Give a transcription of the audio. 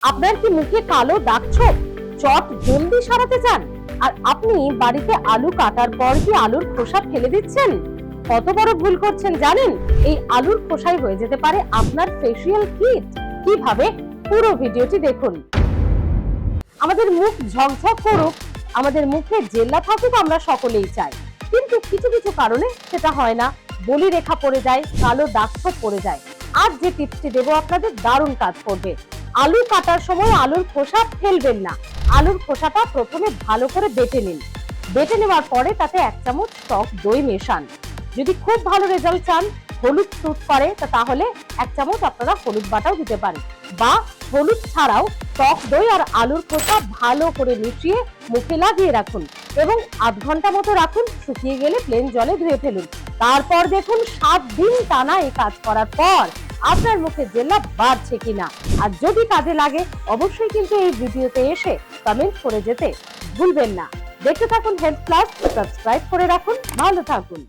আপনার কি মুখে কালো দাগ ছোপ চট জলদি সারাতে চান? আর আপনি বাড়িতে আলু কাটার পর কি আলুর খোসা ফেলে দিচ্ছেন? কত বড় ভুল করছেন জানেন? এই আলুর খোসাই হয়ে যেতে পারে আপনার ফেসিয়াল কিট। কিভাবে? পুরো ভিডিওটি দেখুন। আমাদের মুখ ঝকঝক করুক, আমাদের মুখে জেল্লা থাকুক, আমরা সকলেই চাই, কিন্তু কিছু কিছু কারণে সেটা হয় না। বলি রেখা পড়ে যায়, কালো দাগ ছোপ পড়ে যায়। আজ যে টিপসটি দেবো আপনাদের দারুণ কাজ করবে। আলু কাটার সময় আলুর খোসা ফেলবেন না। আলুর খোসাটা প্রথমে ভালো করে বেটে নিন। বেটে নেওয়ার পরে তাতে 1 চামচ টক দই মেশান। যদি খুব ভালো রেজাল্ট চান, হলুদ স্যুট করে, তাহলে 1 চামচ আপনারা হলুদ বাটাও দিতে পারেন, বা হলুদ ছাড়াও টক দই আর আলুর খোসা ভালো করে মিশিয়ে মুখে লাগিয়ে রাখুন এবং 0.5 ঘন্টা মতো রাখুন। শুকিয়ে গেলে প্লেন জলে ধুয়ে ফেলুন। তারপর দেখুন 7 দিন টানা এই কাজ করার পর আপনার মুখে জেল্লা বাড়ছে কিনা। আর যদি কাজে লাগে অবশ্যই কিন্তু এই ভিডিওতে এসে কমেন্ট করে যেতে ভুলবেন না। দেখতে থাকুন হেলথ প্লাস, সাবস্ক্রাইব করে রাখুন। ভালো থাকুন।